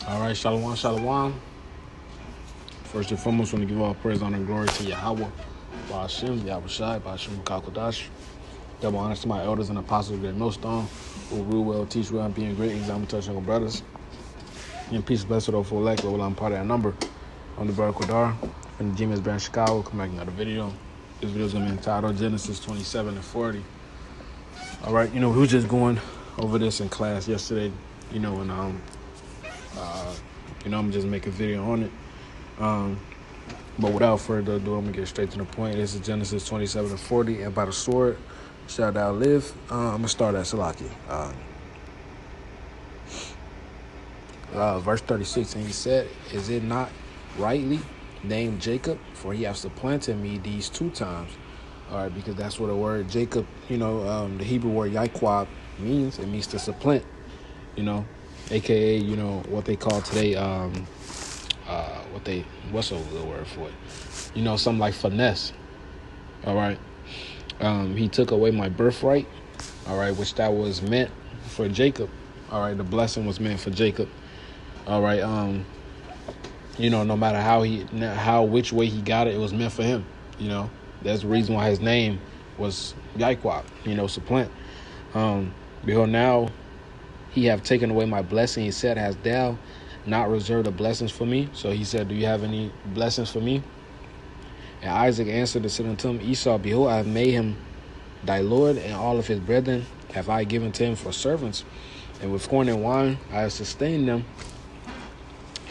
All right, shalom, shalom. First and foremost, want to give all praise, honor, and glory to Yahweh, Ba'ashem, Yahweh Shai, Ba'ashem, Kakodash. Double honors to my elders and apostles of the millstone, who rule well, teach well, and being great example, touching on brothers. And peace, blessed, or full elect, well, I'm part of that number. I'm the brother Kodar, from the Gmail's brand Chicago. Come back with another video. This video is going to be entitled Genesis 27 and 40. All right, we were just going over this in class yesterday, and I'm just making a video on it. But without further ado, I'm going to get straight to the point. This is Genesis 27 and 40. And by the sword shalt thou live. I'm going to start at Salaki. Verse 36, and he said, is it not rightly named Jacob? For he hath supplanted me these 2 times. All right, because that's what the word Jacob, the Hebrew word Yaquab means. It means to supplant, a.k.a., what they call today, what's a good word for it? Something like finesse. All right. He took away my birthright. All right, which that was meant for Jacob. All right, the blessing was meant for Jacob. All right. No matter which way he got it, it was meant for him. That's the reason why his name was Yaquab, supplant. Behold, now he have taken away my blessing. He said, hast thou not reserved the blessings for me? So he said, do you have any blessings for me? And Isaac answered and said unto him, Esau, behold, I have made him thy lord, and all of his brethren have I given to him for servants. And with corn and wine I have sustained them.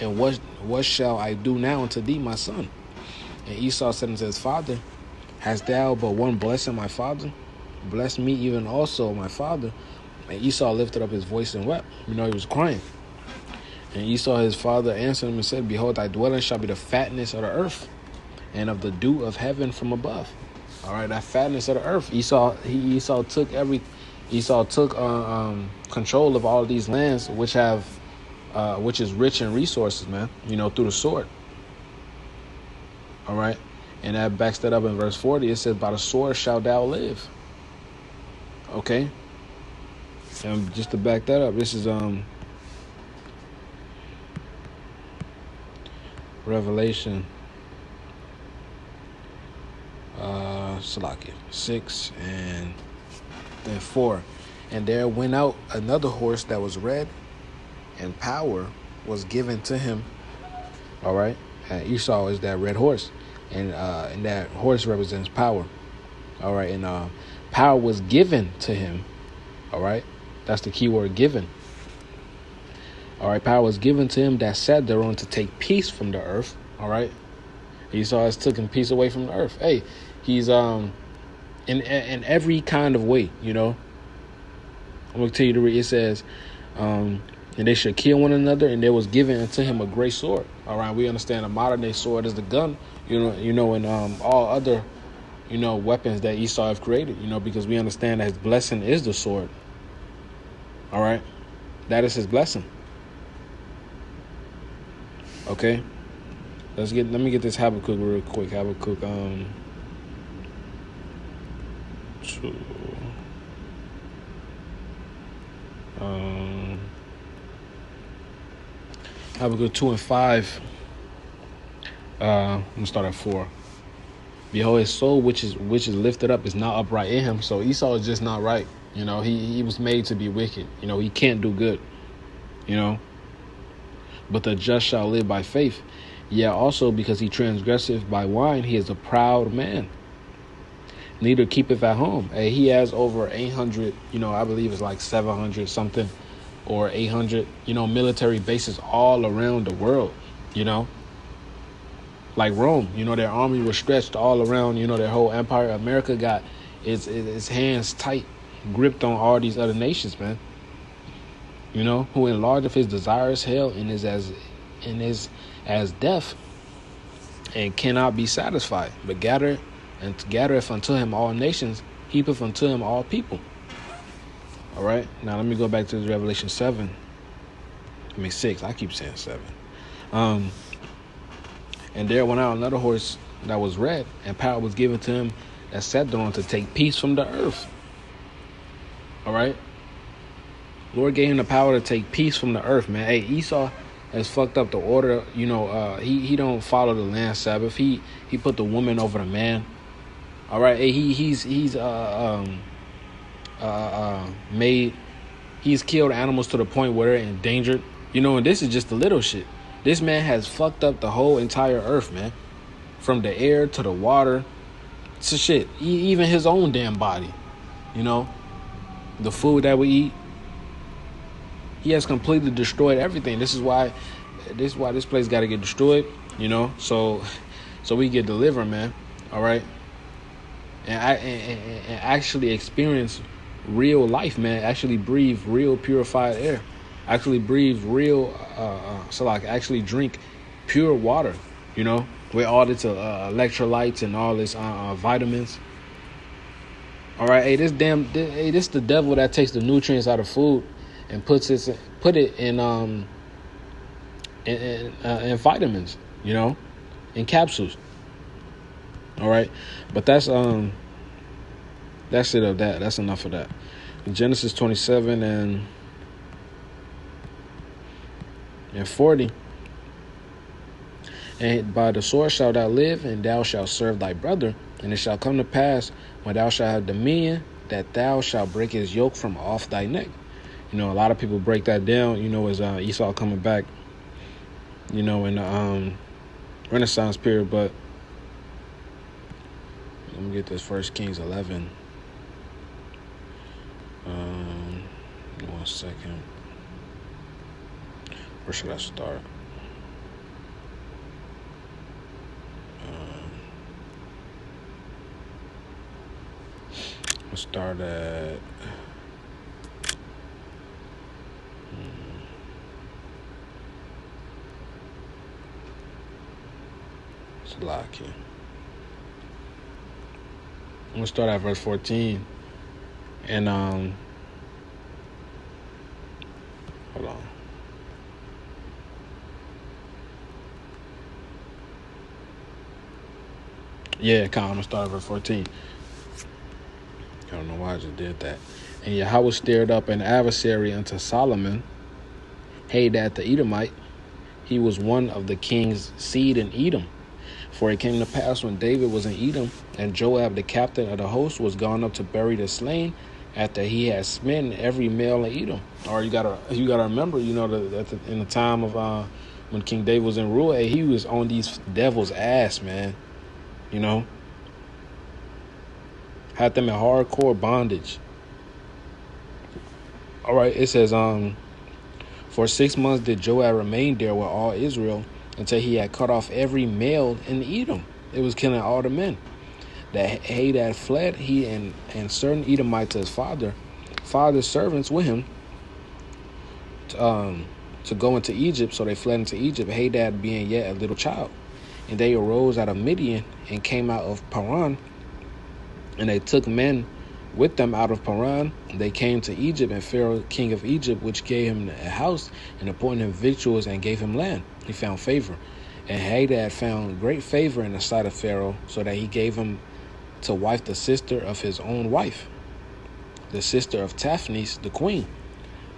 And what shall I do now unto thee, my son? And Esau said unto his father, hast thou but one blessing, my father? Bless me even also, my father. And Esau lifted up his voice and wept. He was crying. And Esau his father answered him and said, behold, thy dwelling shall be the fatness of the earth, and of the dew of heaven from above. All right, that fatness of the earth. Esau took control of all of these lands, which is rich in resources, man. Through the sword. All right, and that backs that up in verse 40. It says, by the sword shalt thou live. Okay, and just to back that up, this is Revelation 6 and then 4. And there went out another horse that was red, and power was given to him. All right, and Esau is that red horse, and that horse represents power. All right, and power was given to him. All right, that's the key word, given. All right, power was given to him that sat thereon to take peace from the earth. All right, Esau has taken peace away from the earth. Hey, he's in every kind of way. I'm gonna tell you to read. It says, and they should kill one another, and there was given unto him a great sword. All right, we understand a modern day sword is the gun. And all other weapons that Esau have created. Because we understand that his blessing is the sword. All right, that is his blessing. Okay, let me get this Habakkuk real quick. Habakkuk 2. Habakkuk 2 and 5. I'm gonna start at 4. Behold, his soul which is lifted up is not upright in him. So Esau is just not right. He was made to be wicked. He can't do good. But the just shall live by faith. Yeah, also because he transgresseth by wine, he is a proud man. Neither keepeth at home. He has over 800, I believe it's like 700 something or 800, military bases all around the world, like Rome, their army was stretched all around, their whole empire. America got its hands tight, gripped on all these other nations, man. Who enlargeth his desires hell and is as death and cannot be satisfied, but gathereth unto him all nations, heapeth unto him all people. All right, now let me go back to Revelation 6. I keep saying 7. And there went out another horse that was red, and power was given to him that sat thereon to take peace from the earth. All right, Lord gave him the power to take peace from the earth, man. Hey, Esau has fucked up the order. He don't follow the land Sabbath. He put the woman over the man. All right, he's made. He's killed animals to the point where they're endangered. And this is just the little shit. This man has fucked up the whole entire earth, man. From the air to the water to shit. Even his own damn body. The food that we eat. He has completely destroyed everything. This is why this place got to get destroyed, so we get delivered, man. All right. And actually experience real life, man. Actually breathe real purified air. Actually breathe real, actually drink pure water, with all its electrolytes and all its vitamins. All right, hey, this the devil that takes the nutrients out of food and put it in vitamins, in capsules. All right, but that's it of that. That's enough of that. In Genesis 27 and 40. And by the sword shalt thou live, and thou shalt serve thy brother. And it shall come to pass, when thou shalt have dominion, that thou shalt break his yoke from off thy neck. A lot of people break that down, as Esau coming back, in the Renaissance period. But let me get this 1 Kings 11. 1 second. Where should I start? Let's start at Salakia. I'm gonna start at verse 14. And hold on. Yeah, I'm gonna start at verse 14. I don't know why I just did that. And Yahweh stirred up an adversary unto Solomon, Hadad the Edomite. He was one of the king's seed in Edom. For it came to pass when David was in Edom, and Joab the captain of the host was gone up to bury the slain, after he had smitten every male in Edom. Or you gotta remember, in the time of when King David was in rule, he was on these devils' ass, man. Had them in hardcore bondage. All right, it says, for 6 months did Joab remain there with all Israel, until he had cut off every male in Edom. It was killing all the men. That Hadad fled, he and certain Edomites his father's servants with him, to go into Egypt. So they fled into Egypt, Hadad being yet a little child. And they arose out of Midian and came out of Paran. And they took men with them out of Paran. They came to Egypt, and Pharaoh, king of Egypt, which gave him a house and appointed him victuals and gave him land. He found favor. And Hadad found great favor in the sight of Pharaoh, so that he gave him to wife the sister of his own wife, the sister of Taphnes, the queen.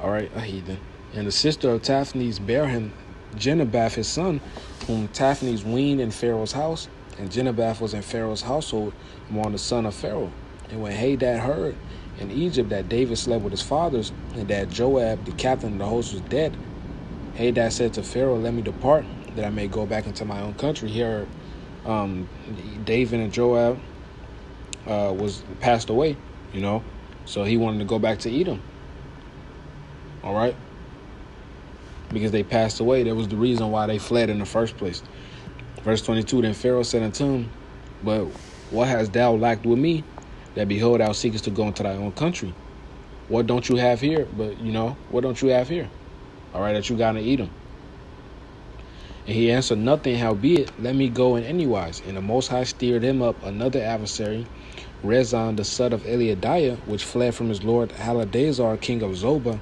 All right, a heathen. And the sister of Taphnes bare him Genebath his son, whom Taphnes weaned in Pharaoh's house. And Genebath was in Pharaoh's household among the son of Pharaoh. And when Hadad heard in Egypt that David slept with his fathers, and that Joab, the captain of the host, was dead, Hadad said to Pharaoh, let me depart, that I may go back into my own country. Here, David and Joab was passed away, so he wanted to go back to Edom. All right, because they passed away. That was the reason why they fled in the first place. Verse 22, then Pharaoh said unto him, but what hast thou lacked with me, that behold, thou seekest to go into thy own country? What don't you have here? But, what don't you have here? All right, that you got in Edom. And he answered, nothing, howbeit, let me go in anywise. And the Most High steered him up another adversary, Rezon the son of Eliadiah, which fled from his lord Hadadezer, king of Zobah.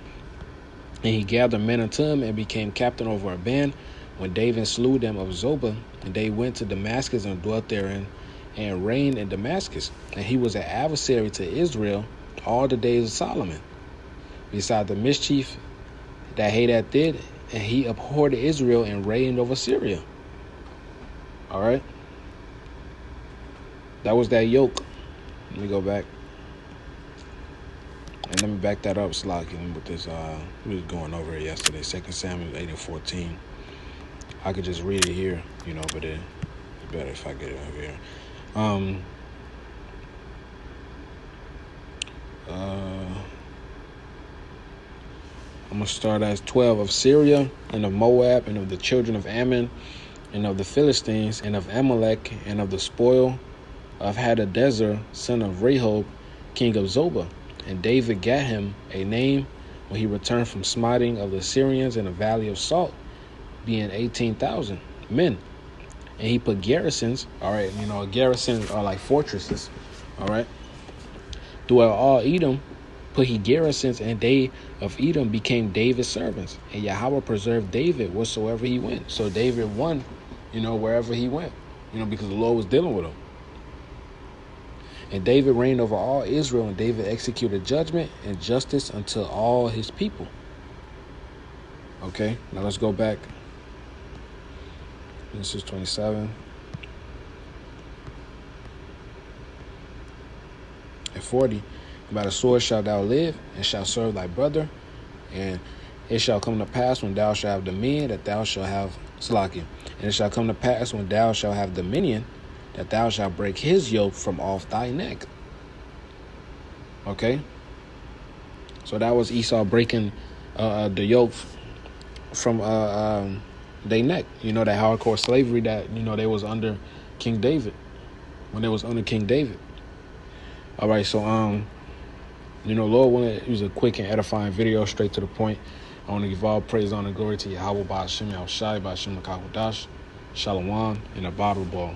And he gathered men unto him, and became captain over a band, when David slew them of Zobah. And they went to Damascus, and dwelt therein, and reigned in Damascus. And he was an adversary to Israel all the days of Solomon. Beside the mischief that Hadad did, and he abhorred Israel and reigned over Syria. All right. That was that yoke. Let me go back. And let me back that up, Slocky, with this. We was going over it yesterday. 2 Samuel 8:14. I could just read it here, but it's better if I get it over here. I'm going to start as 12 of Syria, and of Moab, and of the children of Ammon, and of the Philistines, and of Amalek, and of the spoil of Hadadezer, son of Rehob, king of Zobah. And David gat him a name when he returned from smiting of the Syrians in the valley of Salt, being 18,000 men. And he put garrisons, all right, garrisons are like fortresses, all right, throughout all Edom put he garrisons, and they of Edom became David's servants. And Yahweh preserved David whatsoever he went. So David won, wherever he went, because the Lord was dealing with him. And David reigned over all Israel, and David executed judgment and justice unto all his people. Okay, now let's go back. This is 27. And 40. By the sword shalt thou live, and shalt serve thy brother. And it shall come to pass when thou shalt have dominion, that thou shalt have Salakia. And it shall come to pass when thou shalt have dominion, that thou shalt break his yoke from off thy neck. Okay? So that was Esau breaking the yoke from their neck. That hardcore slavery that, they was under King David. When they was under King David. All right, so, Lord willing, it was a quick and edifying video, straight to the point. I want to give all praise, honor, and glory to Yahweh, Ba'ashem, Yahushai, Ba'ashem, Makahudash, Shalom, and a bottle ball.